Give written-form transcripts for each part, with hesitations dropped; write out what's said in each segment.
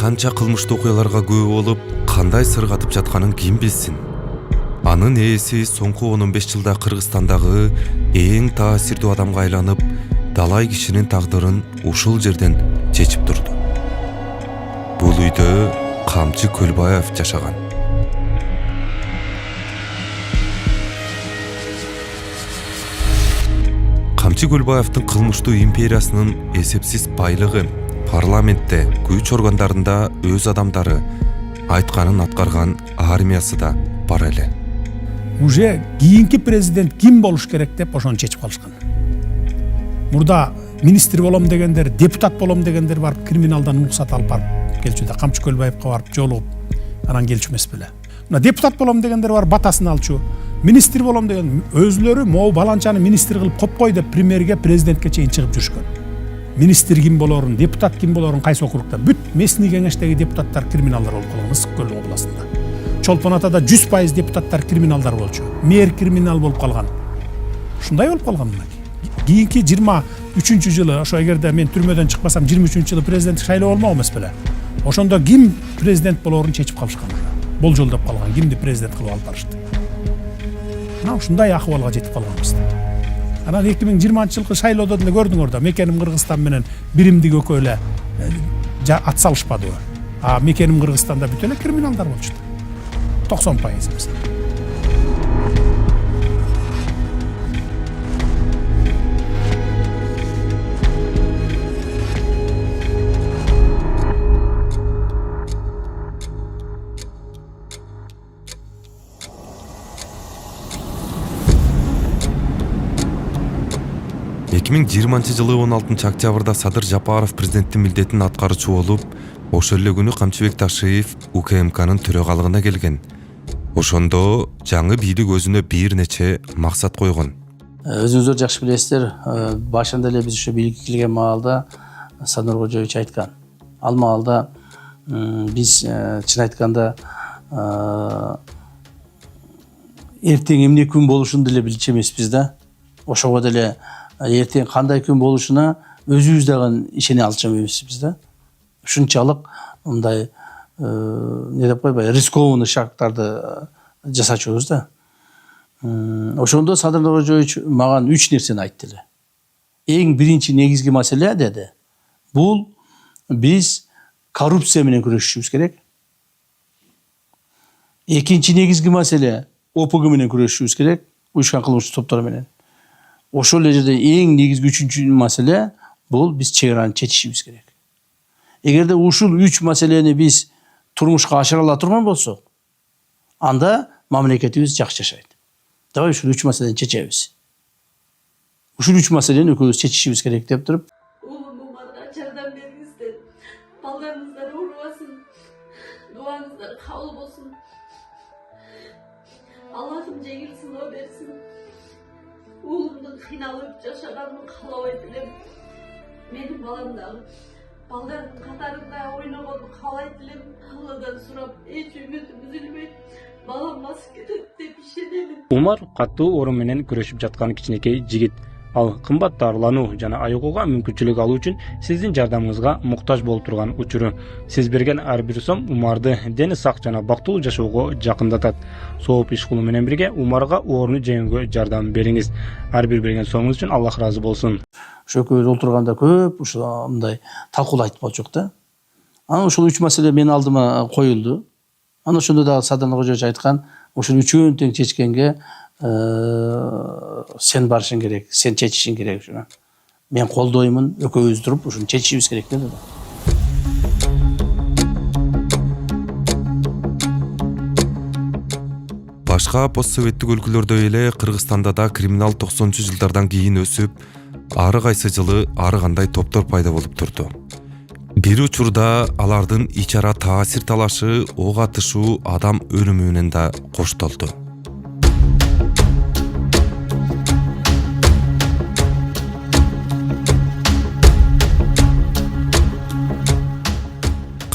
канча кылмыштуу окуяларга күбө болуп, кандай сыр катып жатканын ким билсин? Анын ээси соңку 15 жылда Кыргызстандагы эң таасирдүү адамга айланып, далай кишинин тагдырын ушул жерден чечип турду. Бул үйдө Камчы Көлбаев жашаган. Камчы Көлбаевдин кылмыштуу империясынын эсепсиз байлыгы, парламентте, күч органдарында өз адамдары, айтканын аткарган армиясы да бар эле. Уже кийинки президент ким болуш керек деп ошону чечип калышкан. Мурда министр болом дегендер, депутат болом дегендер барып криминалдан уруксат алып барып келчү. Камчы Көлбаевка барып жолугуп, анан келчү эмес беле. Мына депутат болом дегендер бар батасын алчу. Министр болом деген өзлөрү могу баланчаны министр кылып коюп кой деп премьерге, президентке чейин чыгып жүрүшкөн. Министр ким болорун, депутат ким болорун кайсы округда бүт местный кеңештеги депутаттар криминалдар болуп калган Ысык Көл областында. Чолпон Атада 100% депутаттар криминалдар болчу. Мэр криминал болуп калган. Ушундай болуп калган мына. Кийинки 23-жылы, ошо эгерде мен түрмөдөн чыкпасам 23-жылы президенттик шайлоо болмок эмес беле. Ошондо ким президент болорун чечип калышкан. Болжолдоп калган, кимди президент кылып алып барышты. Мына ушундай акыбалга жетип калганбыз. Анан 2020-жылкы шайлоодо деле көрдүңөр да, мекеним Кыргызстан менен биримдик экөө эле ат салышпадыбы. А мекеним Кыргызстанда бүт эле криминалдар болчу. 90% эмес. жылы 16 октябрда Садыр Жапаров президенттин милдетин аткаруучу болуп, ошол эле күнү Камчыбек Ташиев УКМКнын төрөгалыгына келген. Ошондо жаңы бийлик өзүнө бир нече максат койгон. Өзүңүздөр жакшы билесиздер, башында эле биз ошо бийликке келген маалда Садыр Кожоевич айткан. Ал маалда биз чын айтканда эртең эмне күн болушун деле билчү эмеспиз да. Ошого деле эртең кандай күн болушуна өзүбүз дагы ишене алчу эмеспиз да. Ушунчалык мындай не деп койбой, рискованный шагтарды жасачубуз да. Ошондо Садыр Кожоевич маган 3 нерсени айтты эле. Эң биринчи негизги маселе деди. Бул биз коррупция менен күрөшүшүбүз керек. Экинчи негизги маселе ОПГ менен күрөшүшүбүз керек, уюшкан кылмыштуу топтор менен. Ошол эле жерде эң негизги үчүнчү маселе бул биз чек араны чечишибиз керек. Эгерде ушул 3 маселени биз турмушка ашыра ала турган болсок, анда мамлекетибиз жакшы жашайт. Давай ушул 3 маселени чечебиз. Ушул 3 маселени экөөбүз чечишибиз керек деп туруп. Умарга жардам бериңиздер. Балдарыңыздар урубасын. Дуаңыздар кабыл болсун. Аллахым жеңил сыноо берсин. Уулумдун кыйналып жашаганын каалабайт элем. Менин балам дагы балдардын катарында ойногонун каалайт элем. Алладан сурап, эч үмүтүм үзүлбөйт. Балам басып кетет деп ишенемин. Умар катуу орун менен күрөшүп жаткан кичинекей жигит. Ал кымбат дарылануу жана айыгууга мүмкүнчүлүк алуу үчүн сиздин жардамыңызга муктаж болуп турган учуру. Сиз берген ар бир сом Умарды дени сак жана бактылуу жашоого жакындатат. Сооп иш кылуу менен бирге Умарга ооруну жеңүүгө жардам бериңиз. Ар бир берген сомуңуз үчүн Аллах ыраазы болсун. Ошо экөөбүз отурганда көп ушул мындай талкуулуу айтып болчук да. Анан ушул 3 маселе менин алдыма коюлду. Анан ошондо дагы Садыр Кожоевич айткан, ушул үчөөнү тең чечкенге сен барышың керек, сен чечишиң керек ушуну. Мен колдоймун, экөөбүз туруп ушуну чечишибиз керек деди. Башка постсоветтик өлкөлөрдөй эле Кыргызстанда да криминал 90-жылдардан кийин өсүп, ары кайсы жылы ары кандай топтор пайда болуп турду. Бир учурда алардын ич ара таасир талашы, ок атышуу, адам өлүмү менен да коштолду.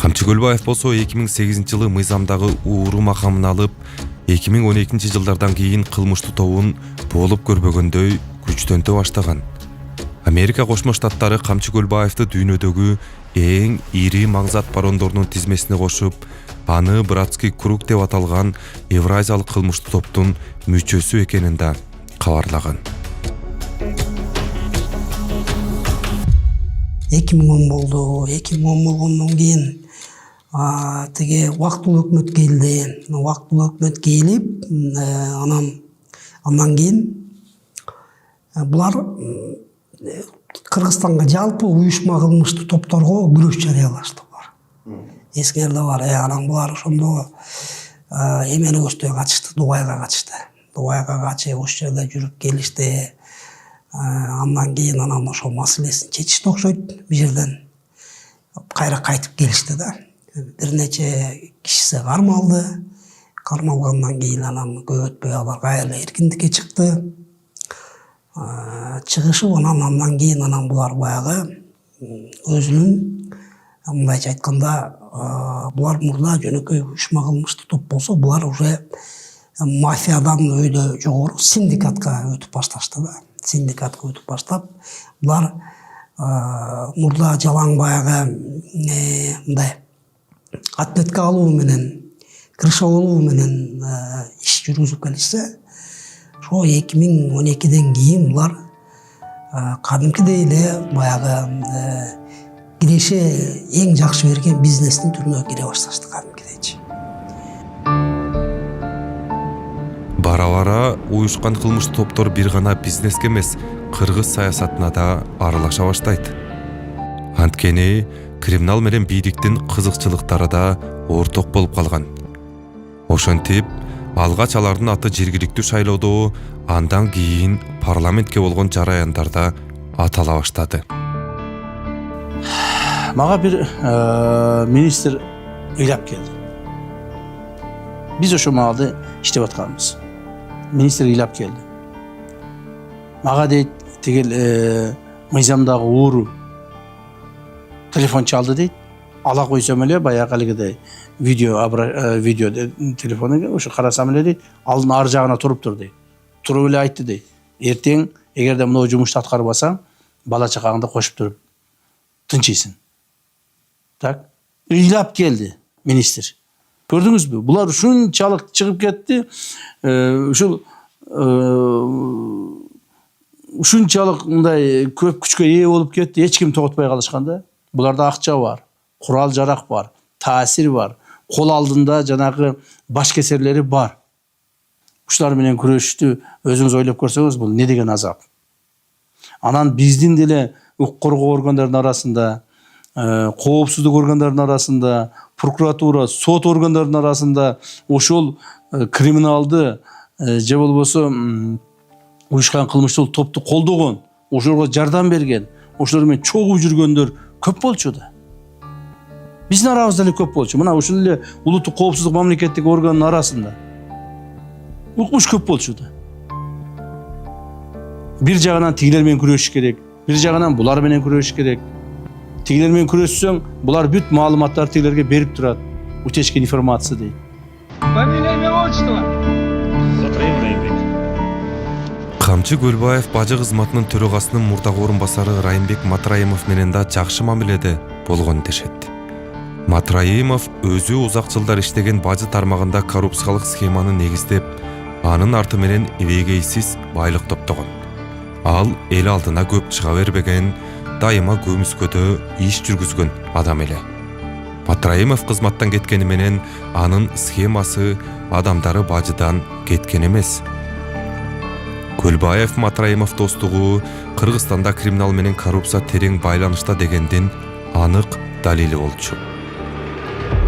Камчы Көлбаев болсо 2008-жылы мыйзамдагы ууру макамын алып, 2012-жылдардан кийин кылмыштуу тобун болуп көрбөгөндөй күчтөнтө баштаган. Америка Кошмо Штаттары Камчы Көлбаевди дүйнөдөгү эң ири маңзат барондорунун тизмесине кошуп, аны Братский круг деп аталган Евразиялык кылмыштуу топтун мүчөсү экенин да кабарлаган. 2010 болду. 2010 болгондон кийин тиги убактылуу өкмөт келди. Убактылуу өкмөт келип, андан кийин булар Кыргызстанга жалпы уюшма кылмыштуу топторго күрөш жарыялаштылар. Эсиңерде бар. Анан булар ошондо эмени көздөй качышты, Дубайга качышты. Дубайга качып, ошол жерде жүрүп келишти. Андан кийин ошол маселесин чечишти окшойт. Бул жерден кайра кайтып келишти да. Бир нече кишиси кармалды. Кармалгандан кийин көп өтпөй алар кайра эркиндикке чыкты. Чыгышып андан кийин булар баягы өзүнүн, мындайча айтканда, булар мурда жөнөкөй уюшма кылмыштуу топ болсо, булар уже мафиядан өйдө жогору синдикатка өтүп башташты да. Синдикатка өтүп баштап, булар мурда жалаң баягы мындай отметке алуу менен, крыша болуу менен иш жүргүзүп келишсе, ошо 2012ден кийин булар кадимкидей эле баягы киреше эң жакшы берген бизнестин түрүнө кире башташты кадимкидейчи. Бара-бара уюшкан кылмыштуу топтор бир гана бизнеске эмес, кыргыз саясатына да аралаша баштайт. Анткени криминал менен бийликтин кызыкчылыктары да орток болуп калган. Ошентип, алгач алардын аты жергиликтүү шайлоодо, андан кийин парламентке болгон жараяндарда атала баштады. Мага бир министр ыйлап келди. Биз ошол маалда иштеп атканбыз. Министр ыйлап келди. Мага дейт, тигил мыйзамдагы ууру телефон чалды дейт. Ала койсом эле баягы алгыдай видео телефону ошо карасам эле дейт, алдын ар жагына туруптур дейт. Туруп эле айтты дейт. Эртең эгерде мына жумушту аткарбасаң, бала чакаңды кошуп туруп тынчыйсың. Так, ыйлап келди министр. Көрдүңүзбү? Булар ушунчалык чыгып кетти. Ушул ушунчалык мындай көп күчкө ээ болуп кетти. Эч ким тоготпой калышканда. Буларда акча бар, курал жарак бар, таасир бар, кол алдында жанагы баш кесерлери бар. Ушулар менен күрөштү өзүңүз ойлоп көрсөңүз, бул не деген азап. Анан биздин деле укук коргоо органдарынын арасында, коопсуздук органдарынын арасында, прокуратура, сот органдарынын арасында ошол криминалды же болбосо уюшкан кылмыштуу топту колдогон, ошолорго жардам берген, ошолор менен чогуу жүргөндөр көп болчу да. Биздин арабызда эле көп болчу. Мына ушул эле улуттук коопсуздук мамлекеттик органынын арасында укмуш көп болчу да. Бир жагынан тигилер менен күрөшүш керек, бир жагынан булар менен күрөшүш керек. Тигилер менен күрөшсөң, булар бүт маалыматтарды тигилерге берип турат. Утечка информации дейт. Фамилия, имя, отчество. Камчы Көлбаев бажы кызматынын төрагасынын мурдагы орун басары Райымбек Матраимов менен да жакшы мамиледе болгон дешет. Матраимов өзү узак жылдар иштеген бажы тармагында коррупциялык схеманы негиздеп, анын арты менен эбегейсиз байлык топтогон. Ал эл алдына көп чыга бербеген, дайыма көмүскөдө иш жүргүзгөн адам эле. Матраимов кызматтан кеткени менен анын схемасы адамдары бажыдан кеткен эмес. Көлбаев Матраимов достугу Кыргызстанда криминал менен коррупция терең байланышта дегендин анык далили болчу.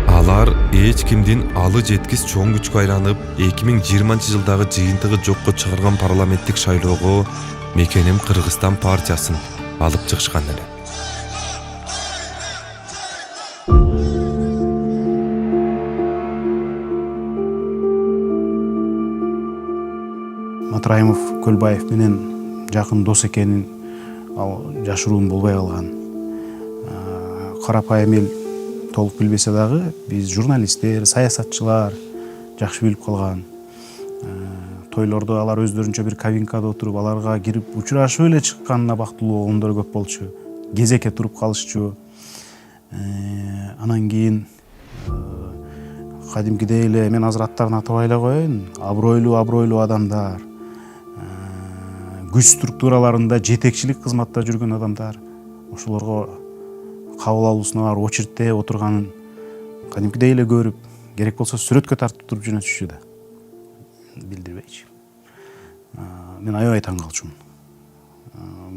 Алар эч кимдин алы жеткис чоң күчкө айланып 2020-жылдагы жыйынтыгы жокко чыгарган парламенттик шайлоого Мекеним Кыргызстан партиясын алып чыгышкан эле. Матраимов Көлбаев менен жакын дос экенин ал жашыруун болбой калган. Карапайым эл толук билбесе дагы биз журналисттер, саясатчылар жакшы билип калган. тойлордо алар өздөрүнчө бир кабинкада отуруп аларга кирип учурашып эле чыкканына бактылуу болгондор көп болчу. Кезекке туруп калышчу. Анан кийин кадимкидей эле мен азыр аттарын атабай эле коеюн. Абройлуу адамдар, күч структураларында жетекчилик кызматта жүргөн адамдар, ошолорго кабыл алуусуна барып очередте отурганын кадимкидей эле көрүп, керек болсо сүрөткө тартып туруп жөнөтүшчү да. Билдирбейчи. Мен аябай таң калчумун.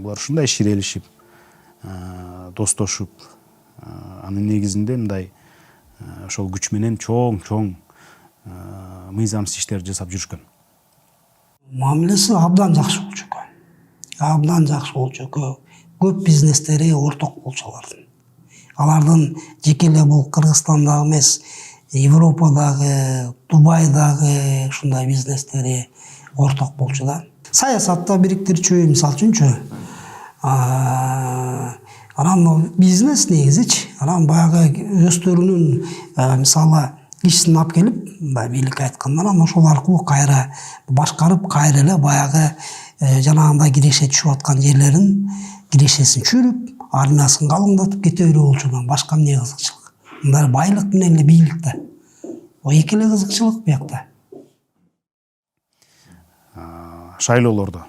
Булар ушундай ширелишип, достошуп, анын негизинде мындай ошол күч менен чоң мыйзамсыз иштер жасап жүрүшкөн. Мамилеси абдан жакшы болчу экен. Көп бизнестери орток болчу алардын. Алардын жеке эле бул Кыргызстандагы эмес, Европадагы, Дубайдагы ушундай бизнестери орток болчу да. Саясатта бириктирчү, мисалы үчүнчү. Анан бизнес негизичи, анан баягы өздөрүнүн мисалы кишисин алып келип, бийликке айтканда, анан ошол аркылуу кайра башкарып, кайра эле баягы жанагындай киреше түшүп аткан жерлерин кирешесин чүрүп, армиясын калыңдатып кете берүү болчу. Башка эмне кызыкчылык? Мындай байлык менен эле бийлик да. Эки эле кызыкчылык биякта. Шайлоолордо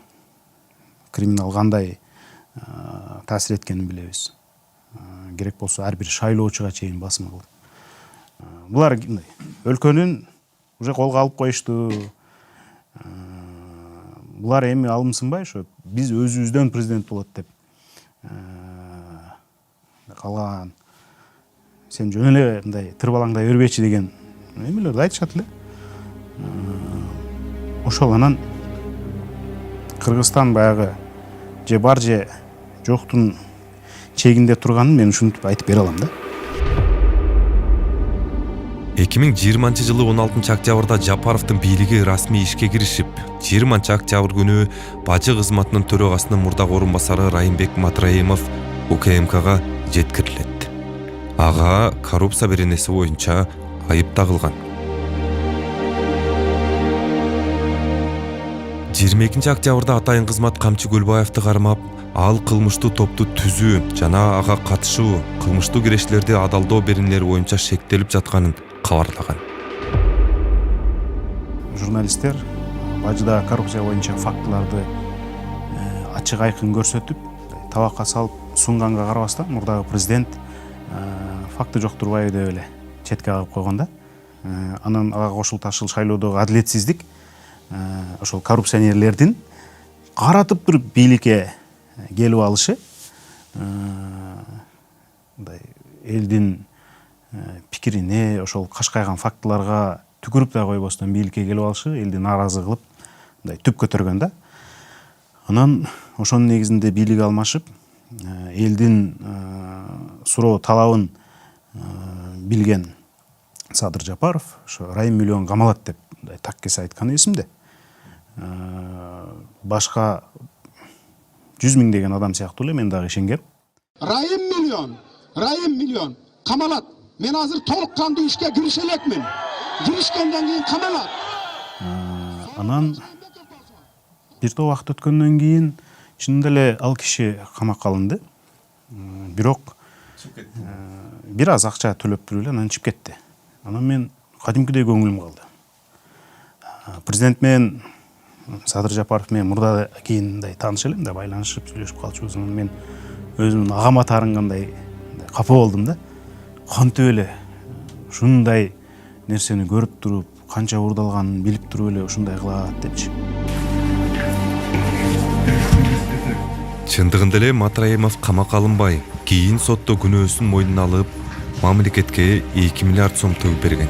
криминал кандай таасир эткенин билебиз. Керек болсо ар бир шайлоочуга чейин басым кылып. Булар өлкөнүн уже колго алып коюшту. Булар эми алымсынбай ошо биз өзүбүздөн президент болот деп калган. Сен жөн эле мындай тырбалаңдай бербечи деген эмелерди айтышат эле. Ошол анан Кыргызстан баягы же бар же жоктун чегинде турганын мен ушинтип айтып бере алам да. 2020 жылы 16 октябрда Жапаровдун бийлиги расмий ишке киришип, 20 октябрь күнү бажы кызматынын төрагасынын мурдагы орун басары Райымбек Матраимов УКМКга жеткирилет. Ага коррупция беренеси боюнча айып тагылган. 22 октябрда атайын кызмат Камчы Көлбаевди кармап, ал кылмыштуу топту түзүү жана ага катышуу, кылмыштуу кирештерди адалдоо беренелери боюнча шектелип жатканын кабарлаган. Журналисттер бажыда коррупция боюнча фактыларды ачык айкын көрсөтүп, табакка салып сунганга карабастан мурдагы президент факты жоктурбайбы деп эле четке кагып койгон да. Анан ага кошулташыл шайлоодогу адилетсиздик ошол коррупционерлердин каратып туруп бийликке келип алышы, мындай элдин пикирине, ошол кашкайган фактыларга түкүрүп да койбостон бийликке келип алышы элди нааразы кылып, мындай түп көтөргөн да. Анан ошонун негизинде бийлик алмашып, элдин суроо талабын билген Садыр Жапаров ошо Райым миллион камалат деп так кесе айтканы эсимде. Башка 100 000 деген адам сыяктуу эле мен дагы ишенгем. Райым миллион камалат. Мен азыр толук кандуу ишке кирише элекмин. Киришкенден кийин камалат. Анан бир топ убакыт өткөндөн кийин чынында эле ал киши камакка алынды. Бирок бир аз акча төлөп туруп эле анан чыгып кетти. Анан мен кадимкидей көңүлүм калды. Президент менен Садыр Жапаров менен мурда кийин мындай тааныш элем да, байланышып сүйлөшүп калчубуз. Анан мен өзүмдүн агама таарынгандай капа болдум да. Кантип эле ушундай нерсени көрүп туруп, канча уурдалганын билип туруп эле ушундай кылат депчи. Чындыгында эле Матраимов камакка алынбай, кийин сотто күнөөсүн мойнуна алып, мамлекетке 2 миллиард сом төгүп берген.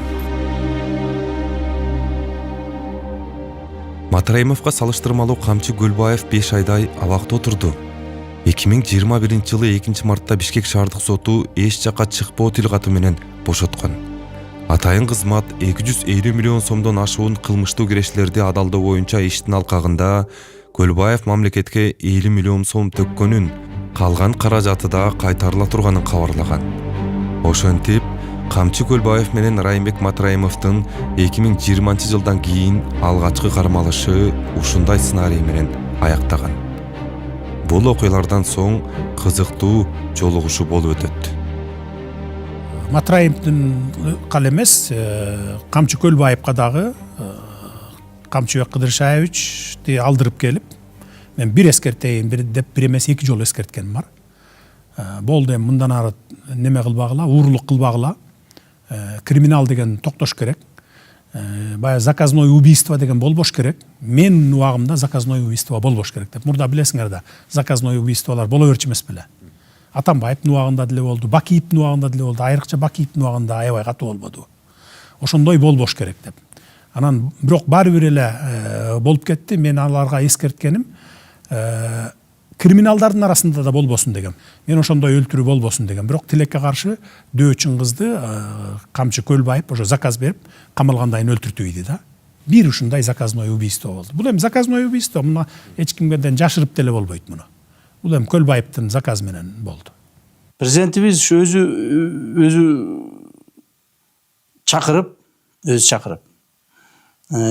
Матраимовго салыштырмалуу Камчы Көлбаев 5 айдай абакта отурду. 2021 жылы 2 мартта Бишкек шаардык соту эч жакка чыкпоо тил-каты менен бошоткон. Атайын кызмат 250 миллион сомдон ашуун кылмыштуу кирештерди адалдоо боюнча иштин алкагында Көлбаев мамлекетке 50 миллион сом төккөнүн, калган каражаты да кайтарыла турганын кабарлаган. Ошентип, Камчы Көлбаев менен Райымбек Матраимовдун 2020 жылдан кийин алгачкы кармалышы ушундай сценарий менен аяктаган. Бул окуялардан соң кызыктуу жолугушуу болуп өтөт. Матраимовдун кал эмес, Камчы Көлбаевка дагы Камчыбек Кыдыршаевичти алдырып келип, мен бир эскертейин, бир деп бир эмес 2 жолу эскерткеним бар. Болду, эми мындан ары неме кылбагыла, уурулук кылбагыла. Криминал деген токтош керек. Баягы заказной убийство деген болбош керек. Менин убагымда заказной убийство болбош керек деп. Мурда билесиңер да, заказной убийстволор боло берчү эмес беле. Атамбаевдин убагында деле болду, Бакиевдин убагында деле болду, айрыкча Бакиевдин убагында аябай катуу болбоду. Ошондой болбош керек деп. Анан бирок баары бир эле болуп кетти. Мен аларга эскерткеним криминалдардын арасында да болбосун дегем. Мен ошондой өлтүрүү болбосун дегем. Бирок тилекке каршы дөөчүн кызды Камчы Көлбаев ошо заказ берип, камалгандан кийин өлтүртүү иди да. Бир ушундай заказной убийство болду. Бул эми заказной убийство, муну эч кимден жашырып деле болбойт муну. Бул эми Көлбаевдин заказы менен болду. Президентибиз өзү чакырып,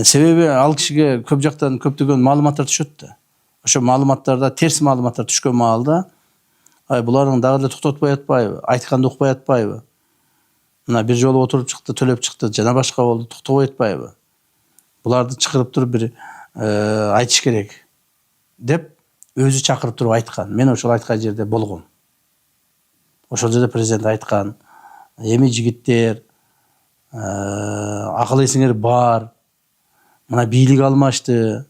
себеби ал кишиге көп жактан көптөгөн маалыматтар түшөт да. Ошо маалыматтарда терс маалыматтар түшкөн маалда, булардын дагы эле токтотпой атпайбы, айтканды укпай атпайбы? Мына бир жолу отуруп чыкты, төлөп чыкты, жана башка болду, токтобой атпайбы? Буларды чакырып туруп бир айтыш керек деп өзү чакырып туруп айткан. Мен ошол айткан жерде болгом. Ошол жерде президент айткан: "Эми жигиттер, акыл эсиңер бар. Мына бийлик алмашты.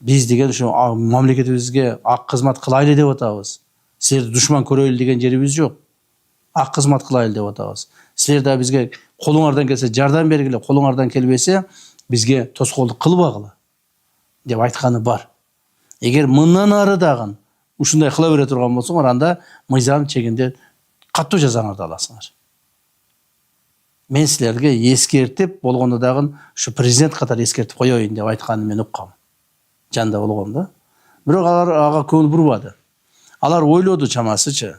Биз деген ушу мамлекетибизге ак кызмат кылайлы деп атабыз. Силерди душман көрөйлү деген жерибиз жок. Ак кызмат кылайлы деп атабыз. Силер да бизге колуңардан келсе жардам бергиле, колуңардан келбесе бизге тоскоолдук кылбагыла" деп айтканы бар. Эгер мындан ары дагы ушундай кыла бере турган болсоңор, анда мыйзам чегинде катуу жазаңарды аласыңар. Мен силерге эскертип болгондо дагы ушу президент катары эскертип коеюн деп айтканын мен уккам. Жанда болгом да. Бирок алар ага көңүл бурбады. Алар ойлоду чамасычы.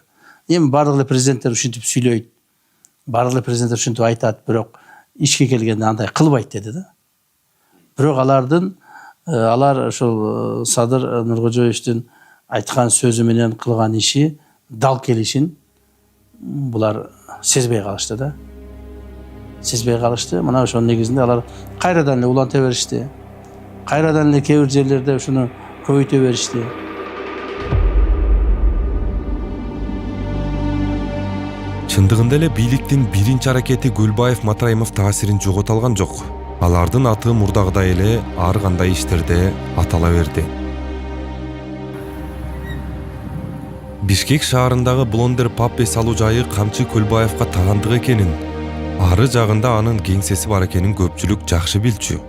Эми бардык эле президенттер ушинтип сүйлөйт. Бардык эле президенттер ушинтип айтат, бирок ишке келгенде андай кылбайт деди да. Бирок алар ошол Садыр Нуркожоевичтин айткан сөзү менен кылган иши дал келишин булар сезбей калышты да. Сезбей калышты. Мына ошонун негизинде алар кайрадан эле уланта беришти. Кайрадан эле кээ бир жерлерде ушуну көбөйтө беришти. Чындыгында эле бийликтин биринчи аракети Көлбаев Матраимов таасирин жогото алган жок. Алардын аты мурдагыдай эле ар кандай иштерде атала берди. Бишкек шаарындагы Блондер паб салуу жайы Камчы Көлбаевка тагандык экенин, ары жагында анын кеңсеси бар экенин көпчүлүк жакшы билчү.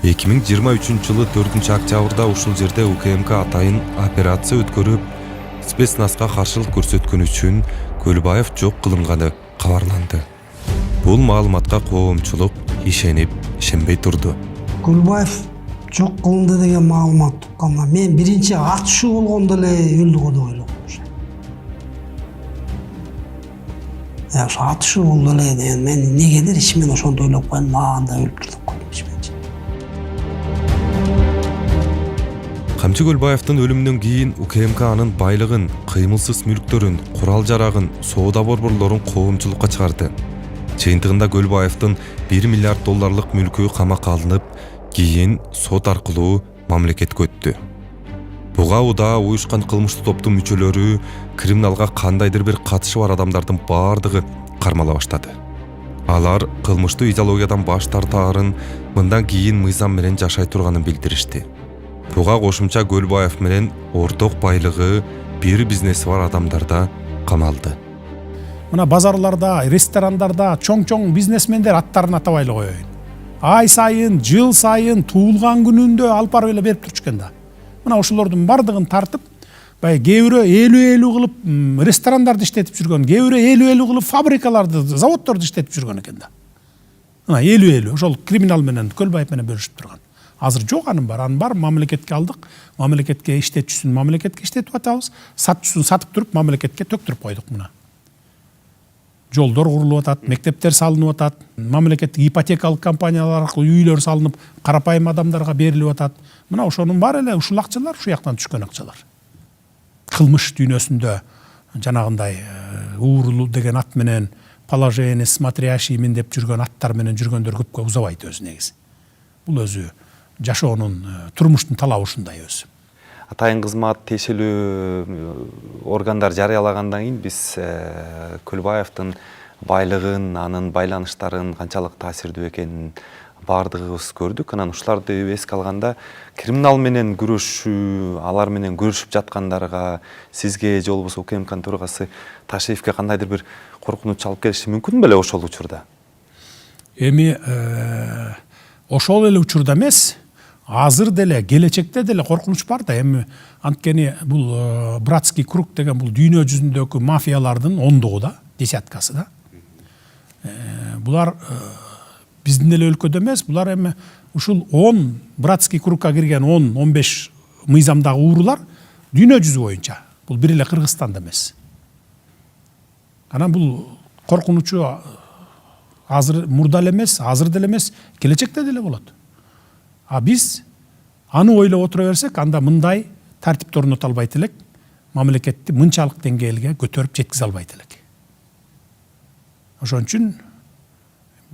2023 жылы 4 октябрда ушул жерде УКМК атайын операция өткөрүп, спецнаска каршылык көрсөткөн үчүн Көлбаев жок кылынганы кабарланды. Бул маалыматка коомчулук ишенбей турду. Көлбаев жок кылынды деген маалымат тукканда мен биринчи атышуу болгондо эле өлдү го деп ойлогом. Ошо атышуу болду эле деген мен эмнегедир ичимен ошондой ойлоп коем, анда өлүп турдук го деп ичименчи. Камчы Көлбаевдин өлүмүнөн кийин УКМК анын байлыгын, кыймылсыз мүлктөрүн, курал-жарагын, соода борборлорун коомчулукка чыгарды. Чыйынтыгында Көлбаевдин 1 миллиард долларлык мүлкү камакка алынып, кийин сот аркылуу мамлекетке өттү. Буга удаа уюшкан кылмыштуу топтун мүчөлөрү, криминалга кандайдыр бир катышы бар адамдардын баардыгы кармала баштады. Алар кылмыштуу идеологиядан баш тартаарын, мындан кийин мыйзам менен жашай турганын билдиришти. Буга кошумча Көлбаев менен орток байлыгы, бир бизнеси бар адамдар да камалды. Мына базарларда, ресторандарда чоң-чоң бизнесмендер аттарын атабай эле коеюн. Ай сайын, жыл сайын, туулган күнүндө алып барып эле берип турчу экен да. Мына ошолордун бардыгын тартып, кээ бирөө 50-50 кылып ресторандарды иштетип жүргөн, кээ бирөө 50-50 кылып фабрикаларды, заводдорду иштетип жүргөн экен да. Мына 50-50 ошол криминал менен Көлбаев менен бөлүшүп турган. Азыр жок анын бар мамлекетке алдык, мамлекетке иштетчүсүн мамлекетке иштетип атабыз, сатчусун сатып туруп мамлекетке төктүрүп койдук мына. жолдор курулуп атат, мектептер салынып атат, мамлекеттик ипотекалык компаниялар аркылуу үйлөр салынып, карапайым адамдарга берилип атат. Мына ошонун баары эле ушул акчалар ушу жактан түшкөн акчалар. Кылмыш дүйнөсүндө жанагындай уурулуу деген ат менен, положение смотрящиймин деп жүргөн аттар менен жүргөндөр көпкө узабайт өзү негизи. Бул өзү жашоонун, турмуштун талабы ушундай өзү. Атайын кызмат тиешелүү органдар жарыялагандан кийин биз Көлбаевдин байлыгын, анын байланыштарын канчалык таасирдүү экенин баардыгыбыз көрдүк. Анан ушуларды эске алганда криминал менен күрөшүү, алар менен күрөшүп жаткандарга сизге же болбосо УКМКнын төрагасы Ташиевке кандайдыр бир коркунуч алып келиши мүмкүн беле ошол учурда? Эми ошол эле учурда эмес, азыр деле, келечекте деле коркунуч бар да. Эми анткени бул братский круг деген бул дүйнө жүзүндөгү мафиялардын ондугу да, десяткасы да. Булар биздин эле өлкөдө эмес, булар эми ушул 10 братский кругка кирген 10-15 мыйзамдагы уурулар дүйнө жүзү боюнча. Бул бир эле Кыргызстанда эмес. Анан бул коркунучу азыр мурда эле эмес, азыр деле эмес, келечекте деле болот. А биз аны ойлоп отура берсек, анда мындай тартипти орното албайт элек, мамлекетти мынчалык деңгээлге көтөрүп жеткизе албайт элек. Ошон үчүн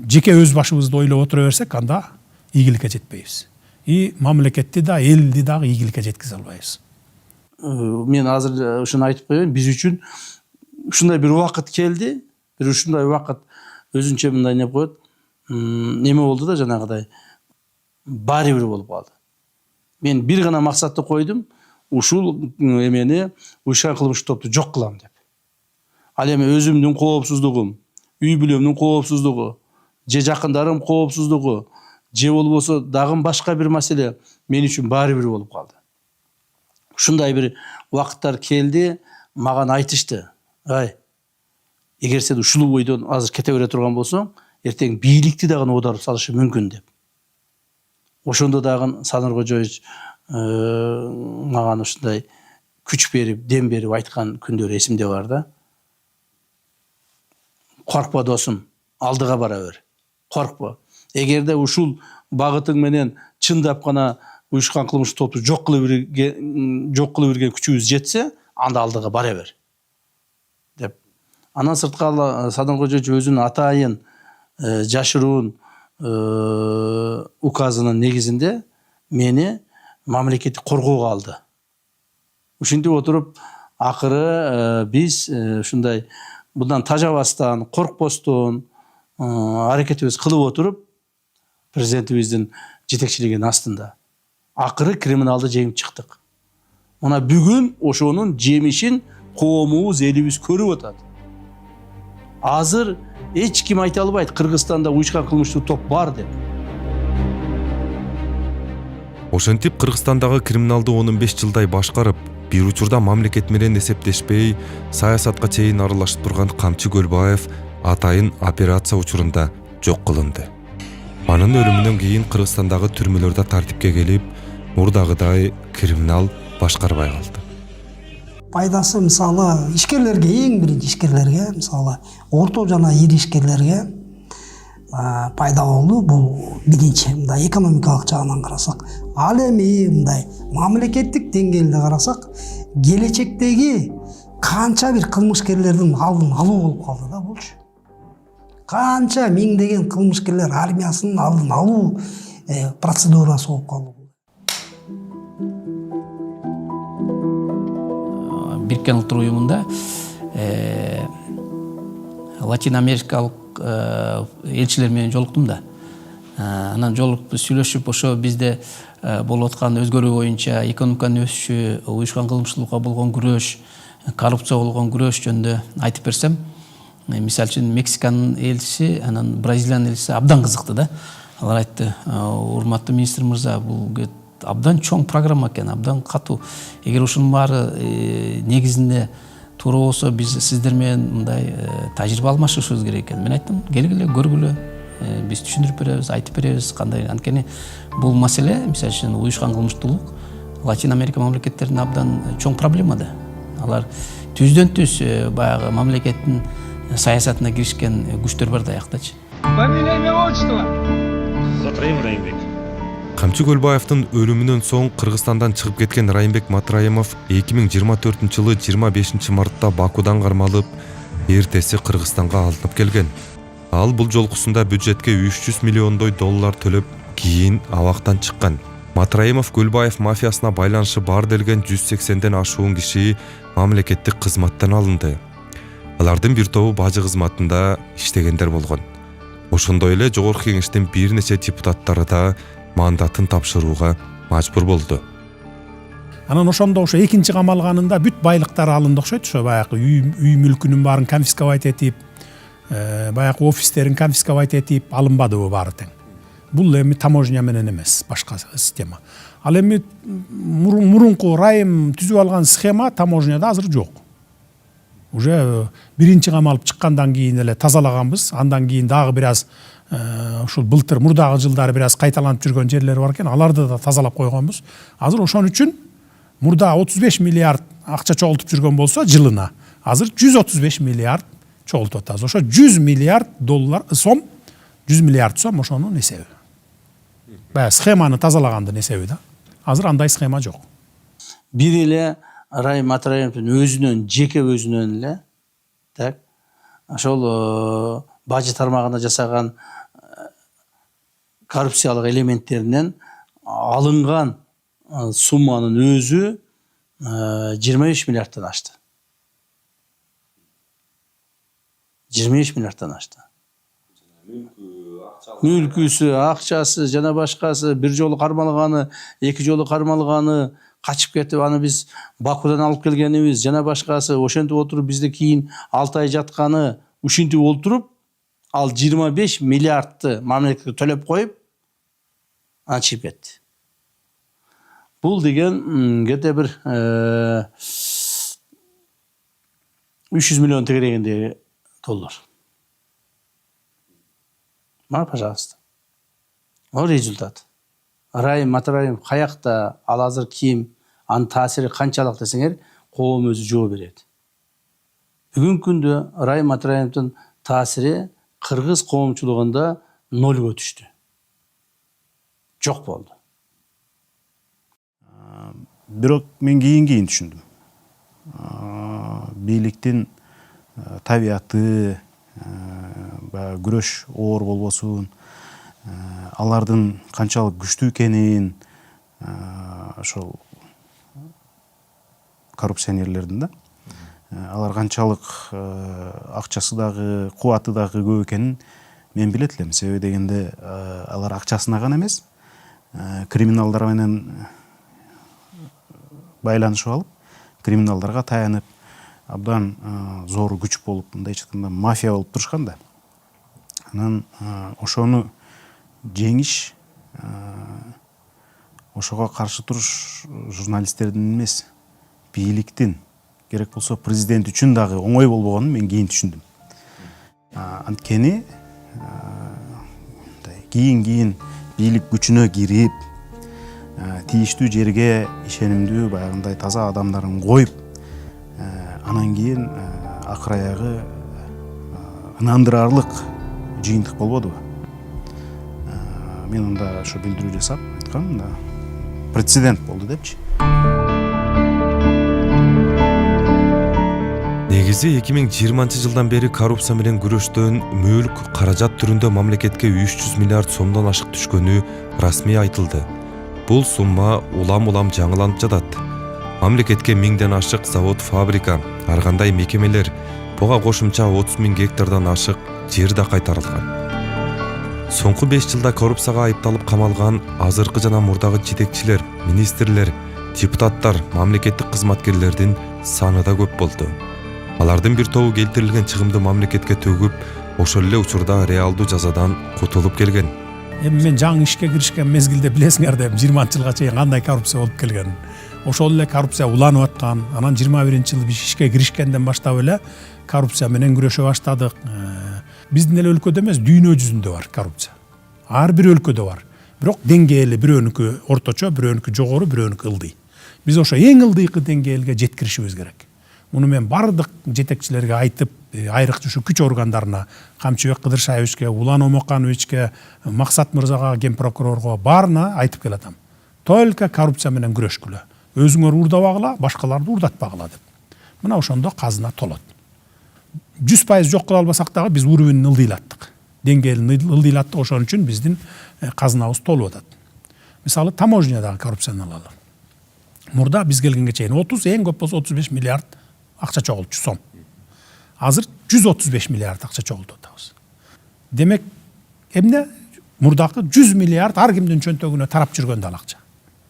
жеке өз башыбызды ойлоп отура берсек, анда ийгиликке жетпейбиз. И мамлекетти да, элди дагы ийгиликке жеткизе албайбыз. Мен азыр ушуну айтып коеюн, биз үчүн ушундай бир убакыт келди, бир ушундай убакыт өзүнчө мындай не коет, неме болду да жанагыдай баары бир болуп калды. Мен бир гана максатты койдум, ушул эмени уюшкан кылмыш топту жок кылам деп. Ал эми өзүмдүн коопсуздугум, үй бүлөмдүн коопсуздугу, же жакындарым коопсуздугу, же болбосо дагы башка бир маселе мен үчүн баары бир болуп калды. Ушундай бир убакыттар келди, мага айтышты. Ай, эгер сен ушул бойдон азыр кете бере турган болсоң, эртең бийликти дагы оодарып салышы мүмкүн деп. Ошондо дагы Санар Кожоевич мага ушундай күч берип, дем берип айткан күндөр эсимде бар да. Коркпо досум, алдыга бара бер. Коркпо. Эгерде ушул багытың менен чындап гана уюшкан кылмыш топту жок кылып берген күчүбүз жетсе, анда алдыга бара бер. Деп. Анан сырткы Санар Кожоевич өзүнүн атайын жашыруун указынын негизинде мени мамлекеттик коргоого алды. Ушинтип отуруп, акыры биз ушундай bundan тажабастан, коркпостон аракетибиз кылып отуруп, президентибиздин жетекчилигинин астында акыры криминалды жеңип чыктык. Мына бүгүн ошонун жемишин коомубуз, элибиз көрүп атат. Азыр эч ким айта албайт Кыргызстанда уюшкан кылмыштуу топ бар деп. Ошентип Кыргызстандагы криминалды 15 жылдай башкарып, бир учурда мамлекет менен эсептешпей, саясатка чейин аралашып турган Камчы Көлбаев атайын операция учурунда жок кылынды. Анын өлүмүнөн кийин Кыргызстандагы түрмөлөрдө тартипке келип, мурдагыдай криминал башкарбай калды. Пайдасы мисалы ишкерлерге, эң биринчи ишкерлерге, мисалы орто жана ири ишкерлерге пайда болду. Бул биринчи мындай экономикалык жагынан карасак, ал эми мындай мамлекеттик деңгээлде карасак, келечектеги канча бир кылмышкерлердин алдын алуу болуп калды да булчу. Канча миңдеген кылмышкерлер армиясынын алдын алуу процедурасы болуп калды. Бириккен Улуттар уюмунда Латин Америкалык элчилер менен жолуктум да. Анан жолугуп сүйлөшүп, ошо бизде болуп аткан өзгөрүү боюнча экономиканын өсүшү, уюшкан кылмыштуулукка болгон күрөш, коррупцияга болгон күрөш жөнүндө айтып берсем, мисалы үчүн Мексиканын элчиси, анан Бразилиянын элчиси абдан кызыкты да. Алар айтты: "Урматтуу министр мырза, бул абдан чоң программа экен, абдан катуу. Эгер ушунун баары негизинде туура болсо, биз сиздер менен мындай тажрыйба алмашышыбыз керек экен." Мен айттым: "Келгиле, көргүлө. Биз түшүндүрүп беребиз, айтып беребиз кандай." Анткени бул маселе, мисалы үчүн уюшкан кылмыштуулук Латин Америка мамлекеттеринде абдан чоң проблема да. Алар түздөн түз баягы мамлекеттин саясатына киришкен күчтөр бар даяктачы. Фамилия, имя, отчество. Матраим Райымбек. Камчы Көлбаевдин өлүмүнөн соң Кыргызстандан чыгып кеткен Райымбек Матраимов 2024-жылы 25 мартта Бакудан кармалып, эртеси Кыргызстанга алынып келген. Ал бул жолкусунда бюджетке $300 миллион төлөп, кийин абактан чыккан. Матраимов Көлбаев мафиясына байланышы бар делген 180ден ашуун киши мамлекеттик кызматтан алынды. Алардын бир тобу бажы кызматында иштегендер болгон. Ошондой эле Жогорку Кеңештин бир нече депутаттары да мандатын тапшырууга мажбур болду. Анан ошондо экинчи камалганында бүт байлыктары алынды окшойт, ошо баягы үй мүлкүнүн баарын конфисковать этип, баягы офистерин конфисковать этип алынбадыбы баары тең. Бул эми таможня менен эмес, башка система. Ал эми мурунку Райым түзүп алган схема таможняда азыр жок. Уже биринчи камалып чыккандан кийин эле тазалаганбыз, андан кийин дагы бир аз ушул былтыр мурдагы жылдары бир аз кайталанып жүргөн жерлер бар экен, аларды да тазалап койгонбуз. Азыр ошон үчүн мурда 35 миллиард акча чогултуп жүргөн болсо жылына, азыр 135 миллиард чогултуп атабыз. Ошо 100 миллиард доллар сом, 100 миллиард сом ошонун эсеби. Баягы схеманы тазалагандын эсеби да. Азыр андай схема жок. Бир эле Райым Матраимовдун өзүнөн, жеке өзүнөн эле, так, ошол бажы тармагында жасаган коррупциялык элементтеринен алынган сумманын өзү 25 миллиардтан ашты. 25 миллиардтан ашты. Мүлкүсү, акчасы жана башкасы, бир жолу кармалганы, эки жолу кармалганы, качып кетип, аны биз Бакудан алып келгенибиз, жана башкасы, ошентип отуруп бизде кийин 6 ай жатканы, ушинтип отуруп, ал 25 миллиардты мамлекетке төлөп коюп, аны чыгып кетти. Бул деген где-то бир 300 миллион тегерегиндеги доллар. Мына, пожалуйста. О результат. Райым Матраимов каякта, ал азыр ким, анын таасири канчалык десеңер, коом өзү жооп берет. Бүгүнкү күндө Райым Матраимовдун таасири кыргыз коомчулугунда нолго түштү. Жок болду. Бирок мен кийин түшүндүм. Бийликтин табияты, күрөш оор болбосун, алардын канчалык күчтүү экенин, ошол коррупционерлердин да, алар канчалык акчасы дагы, кубаты дагы көп экенин мен билет элем. Себеби дегенде алар акчасына гана эмес, криминалдар менен байланышып алып, криминалдарга таянып, абдан зор күч болуп, мындайча айтканда мафия болуп турушкан да. Анан ошону жеңиш, ошого каршы туруш журналисттердин эмес, бийликтин, керек болсо президент үчүн дагы оңой болбогонун мен кийин түшүндүм. Анткени кийин бийлик күчүнө кирип, тийиштүү жерге ишенимдүү, баягындай таза адамдарын коюп, анан кийин акыр аягы ынандырарлык жыйынтык болбодубу? Мен анда ошо билдирүү жасап айткам да, прецедент болду депчи. Негизи 2020-жылдан бери коррупция менен күрөштөн мүлк, каражат түрүндө мамлекетке 300 миллиард сомдон ашык түшкөнү расмий айтылды. Бул сумма улам жаңыланып жатат. Мамлекетке 1000ден ашык завод, фабрика, ар кандай мекемелер, буга кошумча 30 000 гектардан ашык жер да кайтарылган. Соңку 5 жылда коррупцияга айыпталып камалган азыркы жана мурдагы жетекчилер, министрлер, депутаттар, мамлекеттик кызматкерлердин саны да көп болду. Алардын бир тобу келтирилген чыгымды мамлекетке төгүп, ошол эле учурда реалдуу жазадан кутулуп келген. Эми мен жаңы ишке киришкен мезгилде билесиңер да 20-жылга чейин кандай коррупция болуп келгенин. Ошол эле коррупция уланып аткан. Анан 21-жылы биз ишке киришкенден баштап эле коррупция менен күрөшө баштадык. Биздин эле өлкөдө эмес, дүйнө жүзүндө бар коррупция. Ар бир өлкөдө бар. Бирок деңгээли бирөөнүкү орточо, бирөөнүкү жогору, бирөөнүкү ылдый. Биз ошо эң ылдыйкы деңгээлге жеткиришибиз керек. муну мен бардык жетекчилерге айтып, айрыкча ушу күч органдарына, Камчыбек Кыдыршаевичке, Улан Омокановичке, Максат Мырзага, ген прокурорго баарына айтып келатам. Только коррупция менен күрөшкүлө. Өзүңөр урдабагыла, башкаларды урдатпагыла деп. Мына ошондо казына толот. 100% жок кыла албасак дагы биз уровенин ылдыйлаттык. Деңгээлин ылдыйлаттык, ошон үчүн биздин казынабыз толуп атат. Мисалы, таможнядагы коррупцияны алалы. Мурда биз келгенге чейин 30, эң көп болсо 35 миллиард акча чогултчу сом. Азыр 135 миллиард акча чогултуп атабыз. Демек, эмне мурдакы 100 миллиард ар кимдин чөнтөгүнө тарап жүргөн дал акча.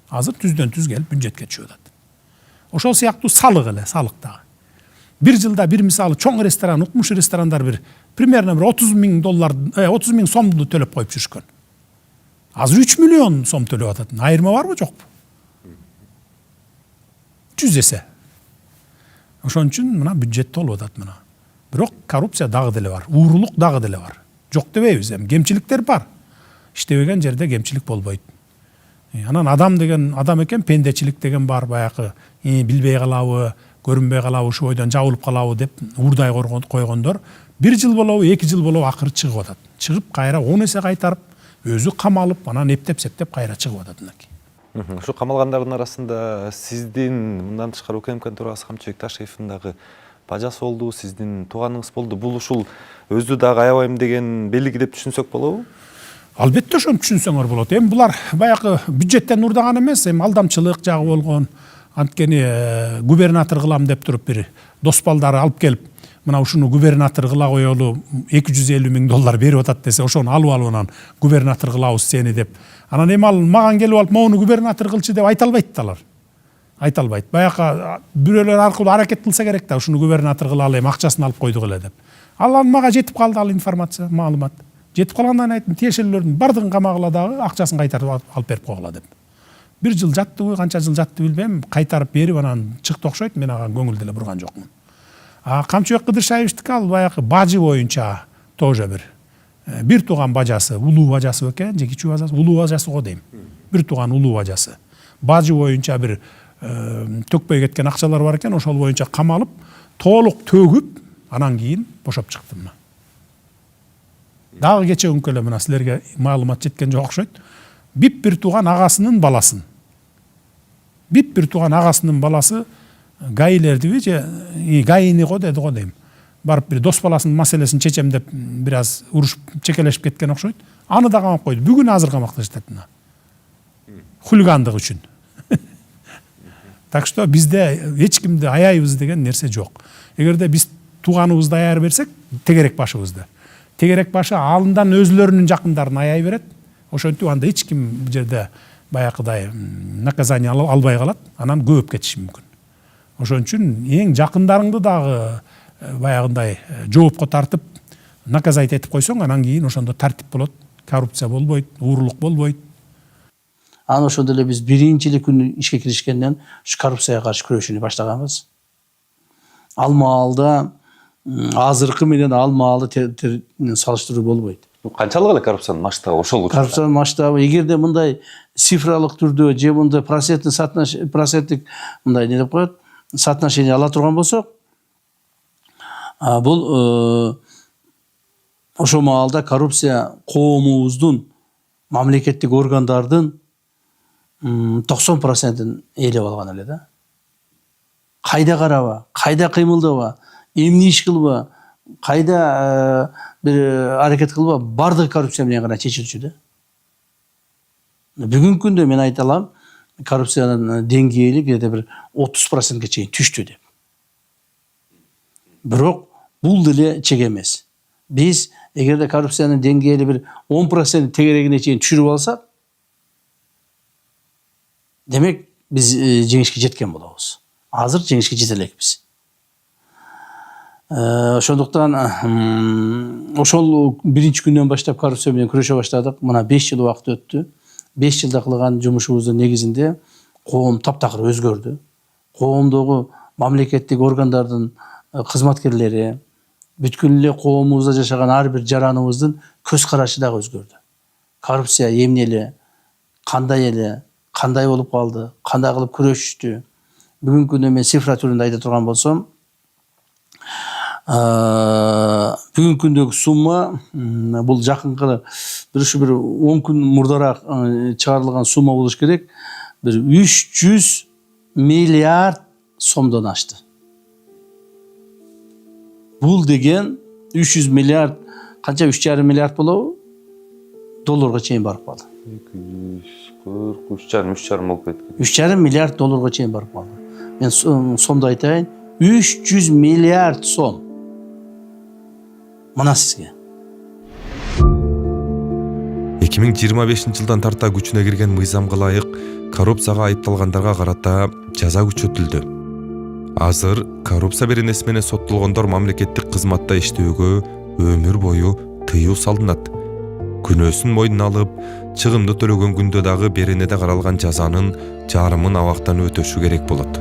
Азыр түздөн түз келип бюджетке түшүп атат. Ошол сыяктуу салык эле, салык дагы. Bir жылда bir мисалы чоң ресторан, укмуш ресторандар bir примерно bir 30 000 доллар, 30 000 сомду төлөп коюп жүрүшкөн. Азыр 3 миллион сом төлөп атат. Айырма барбы, жокпу? 100 эсе. Ошон үчүн мына бюджет толуп атат мына. Бирок коррупция дагы деле бар, уурулук дагы деле бар. Жок дебейбиз, эми кемчиликтер бар. Иштебеген жерде кемчилик болбойт. Анан адам деген адам экен, пендечилик деген бар, баягы билбей калабы, көрүнбөй калабы, ушу бойдон жабылып калабы деп уурдай койгондор 1 жыл болобу, 2 жыл болобу акыры чыгып атат. Чыгып кайра 10 эсе кайтарып, өзү камалып, анан эптеп септеп кайра чыгып атат мынакей. Ушу камалгандардын арасында сиздин мындан тышкары УКМКнын төрагасы Камчыбек Ташиевдин дагы бажасы болду, сиздин тууганыңыз болду. Бул ушул өзү дагы аябайм деген белги деп түшүнсөк болобу? Албетте ошону түшүнсөңөр болот. Эми булар баягы бюджеттен урдаган эмес, эми алдамчылык жагы болгон. Анткени губернатор кылам деп туруп бир дос балдары алып келип, мына ушуну губернатор кыла коелу, 250 000 доллар берип атат десе, ошону алып анан губернатор кылабыз сени деп. Анан эми ал маган келип алып, моуну губернатор кылчы деп айта албайт алар. Айта албайт. Баягы бирөөлөр аркылуу аракет кылса керек да, ушуну губернатор кылалы, эми акчасын алып койдук эле деп. Ал мага жетип калды ал информация, маалымат. Жетип калгандан айттым, тиешелүүлөрдүн бардыгын камагыла дагы акчасын кайтарып алып берип койгула деп. 1 жыл жаттыбы, канча жыл жатты билбейм, кайтарып берип анан чыкты окшойт, мен ага көңүл деле бурган жокмун. Камчыбек Кыдыршаевичтики ал баягы бажы боюнча тоже бир тууган бажасы, улуу бажасы экен, же кичүү бажасы, улуу бажасы го дейм. Бир тууган улуу бажасы. Бажы боюнча бир төкпөй кеткен акчалар бар экен, ошол боюнча камалып, толук төгүп, анан кийин бошоп чыкты мына. Дагы кече күнкө эле мына силерге маалымат жеткен жок окшойт. Бир тууган агасынын баласын. Бир тууган агасынын баласы гайлердиби же гайини го деди го дейм. Барып бир дос баласынын маселесин чечем деп бир аз урушуп чекелешип кеткен окшойт. Аны да камап койду. Бүгүн азыр камакта жатат мына. Хулигандык үчүн. Так что бизде эч кимди аяйбыз деген нерсе жок. Эгерде биз тууганыбызды аяр берсек, тегерек башыбызды. Тегерек башы алындан өзлөрүнүн жакындарын аяй берет. Ошентип анда эч ким жерде баягыдай наказание албай калат, анан көбөп кетиши мүмкүн. Ошон үчүн эң жакындарыңды дагы баягындай жоопко тартып, наказать этип койсоң, анан кийин ошондо тартип болот, коррупция болбойт, уурулук болбойт. Анан ошондо эле биз биринчи эле күнү ишке киришкенден ушу коррупцияга каршы күрөшүүнү баштаганбыз. Ал маалда азыркы менен ал маалды салыштыруу болбойт. Канчалык эле коррупциянын масштабы ошол учурда? Коррупциянын масштабы эгерде мындай цифралык түрдө же мындай проценттик мындай не деп коет, соотношение ала турган болсок, бул ошол маалда коррупция коомубуздун, мамлекеттик органдардын 90%-ын ээлеп алган эле да. Кайда караба, кайда кыймылдаба, эмне иш кылба, кайда бир аракет кылба, бардыгы коррупция менен гана чечилчү да. Бүгүнкү күндө мен айта алам, коррупциянын деңгээли где-то бир 30%га чейин түштү деп. Бирок бул деле чек эмес. Биз эгерде коррупциянын деңгээли бир 10% тегерегине чейин түшүрүп алсак, демек биз жеңишке жеткен болобуз. Азыр жеңишке жете элекпиз. Ошондуктан ошол биринчи күндөн баштап коррупция менен күрөшө баштадык. Мына 5 жыл убакыт өттү. 5 жылда кылган жумушубуздун негизинде коом таптакыр өзгөрдү. Коомдогу мамлекеттик органдардын кызматкерлери, бүткүл эле коомубузда жашаган ар бир жараныбыздын көз карашы дагы өзгөрдү. Коррупция эмне эле, кандай болуп калды, кандай кылып күрөшүштү. Бүгүнкү күндө мен цифра түрүндө айта турган болсом, Бүгүнкү күндөгү сумма бул жакынкы бир 10 күн мурдараак чыгарылган сумма болуш керек. Bir 300 milyar сомдон ашты. Бул деген 300 миллиард канча 3,5 миллиард болобу? Долларга чейин барып калды. 240, 3,5 болуп кеткен. 3,5 миллиард долларга чейин барып калды. Мен сомду айтайын, 300 миллиард сом. Мына сизге. 2025 жылдан тарта күчүнө кирген мыйзамга ылайык коррупцияга айыпталгандарга карата жаза күчөтүлдү. Азыр коррупция беренеси менен соттолгондор мамлекеттик кызматта иштөөгө өмүр бою тыюу салынат. Күнөөсүн мойнуна алып, чыгымды төлөгөн күндө дагы беренеде каралган жазанын жарымын абактан өтөшү керек болот.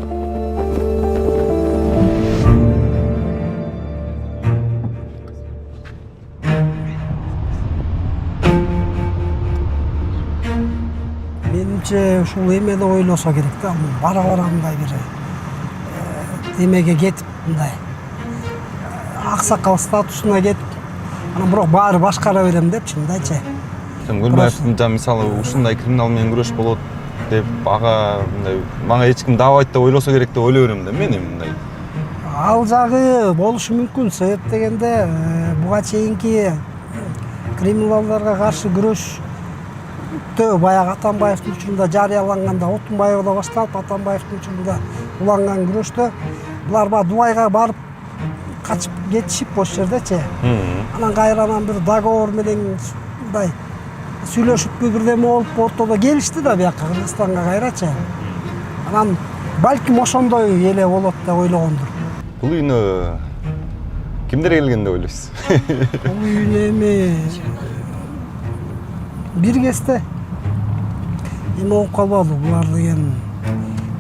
Менимче ушул эмеде ойлосо керек да, бара мындай бир эмеге кетип мындай аксакал статусуна кетип, анан бирок баары башкара берем депчи мындайчы. Көлбаевдин мисалы ушундай криминал менен күрөш болот деп ага мындай мага эч ким даабайт деп ойлосо керек деп ойлой берем да мен мындай. Ал жагы болушу мүмкүн. Себеп дегенде буга чейинки криминалдарга каршы күрөштө баягы Атамбаевдин учурунда жарыяланганда Отунбаевда башталып, Атамбаевдин учурунда уланган күрөштө булар баягы Дубайга барып качып кетишип ошол жердечи. Анан кайрадан бир договор менен мындай сүйлөшүппү бирдеме болуп ортодо келишти да бияка Кыргызстанга кайрачы. Анан балким ошондой эле болот деп ойлогондур. Бул үйүнө кимдер келген деп ойлойсуз? Бул үйүнө эми бир кезде эме болуп калбады. Булар деген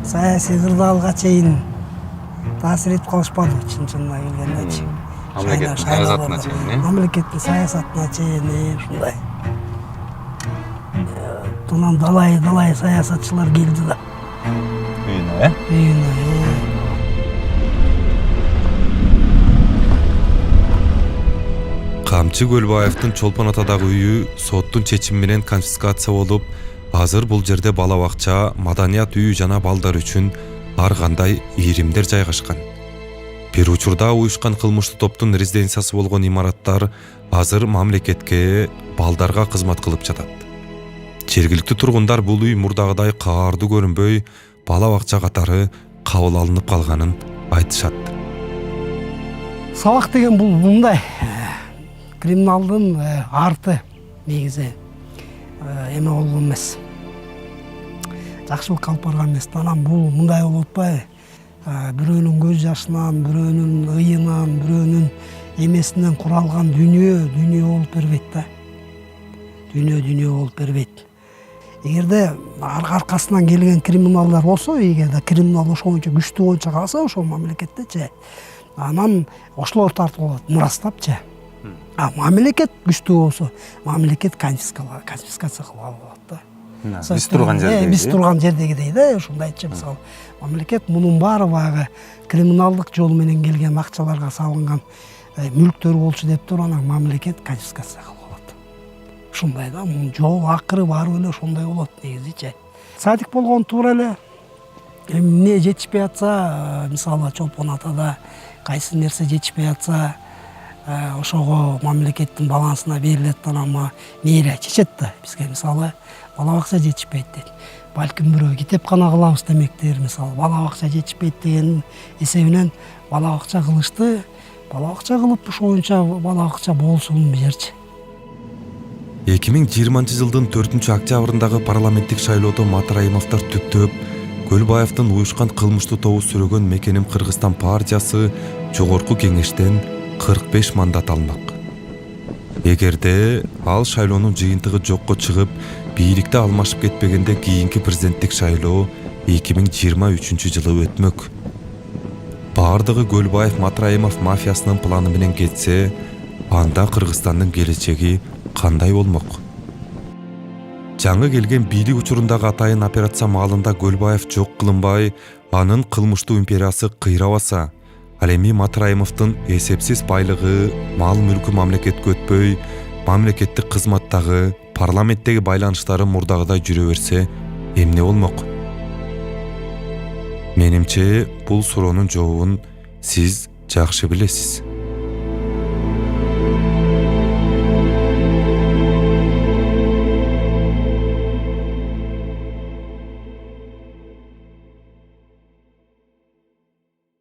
саясий кырдаалга чейин таасир этип калышпады, чын-чынына келгендечи. Мамлекеттин саясатына чейин, Мамлекеттин саясатына чейин ушундай. Тунан далай саясатчылар келди да. Үйүнө, Үйүнө. Камчы Көлбаевдин Чолпон атадагы үйү соттун чечими менен конфискация болуп, азыр бул жерде бала бакча, маданият үйү жана балдар үчүн ар кандай ийримдер жайгашкан. Бир учурда уюшкан кылмыштуу топтун резиденциясы болгон имараттар азыр мамлекетке, балдарга кызмат кылып жатат. Жергиликтүү тургундар бул үй мурдагыдай каардуу көрүнбөй, бала бакча катары кабыл алынып калганын айтышат. Сабак деген бул мындай криминалдын арты негизи эме болгон эмес. Жакшылыкка алып барган эмес. Анан бул мындай болуп атпайбы? Бирөөнүн көз жашынан, бирөөнүн ыйынан, бирөөнүн эмесинен куралган дүнүйө болуп бербейт да. Дүнүйө болуп бербейт. Эгерде аркасынан келген криминалдар болсо, эгерде криминал ошо боюнча күчтүү боюнча калса ошол мамлекеттечи, анан ошолор тартылат, мурастапчы. Мамлекет күчтүү болсо, мамлекет конфискация кылып алат да. биз турган жерде. Биз турган жердегидей да, ушундайчы мисалы. Мамлекет мунун баары баягы криминалдык жол менен келген акчаларга салынган мүлктөр болчу деп туруп, анан мамлекет конфискация кылып алат. Ушундай да, мунун жол акыры баары эле ошондой болот негизичи. Садик болгон туура эле. Эмне жетишпей атса, мисалы Чолпон атада кайсы нерсе жетишпей атса, ошого мамлекеттин балансына берилет, анан мэрия чечет да. Бизге мисалы бала бакча жетишпейт дейт. Балким бирөө китепкана кылабыз демектир, мисалы бала бакча жетишпейт деген эсебинен бала бакча кылышты. Бала бакча кылып ошо боюнча бала бакча болсун бу жерчи. 2020 жылдын 4-октябрындагы парламенттик шайлоодо Матраимовдор түптөп, Көлбаевдин уюшкан кылмыштуу тобу сүрөгөн Мекеним Кыргызстан партиясы жогорку кеңештен 45 мандат алмак. Эгерде ал шайлоонун жыйынтыгы жокко чыгып, бийликти алмашып кетпегенде кийинки президенттик шайлоо 2023 жылы өтмөк. Бардыгы Көлбаев Матраимов мафиясынын планы менен кетсе, анда Кыргызстандын келечеги кандай болмок? Жаңы келген бийлик учурундагы атайын операция маалында Көлбаев жок кылынбай, анын кылмыштуу империясы кыйрабаса, Ал эми Матраимовдун эсепсиз байлыгы, мал мүлкү мамлекетке өтпөй, мамлекеттик кызматтагы, парламенттеги байланыштары мурдагыдай жүрө берсе, эмне болмок? Менимче, бул суроонун жообун сиз жакшы билесиз.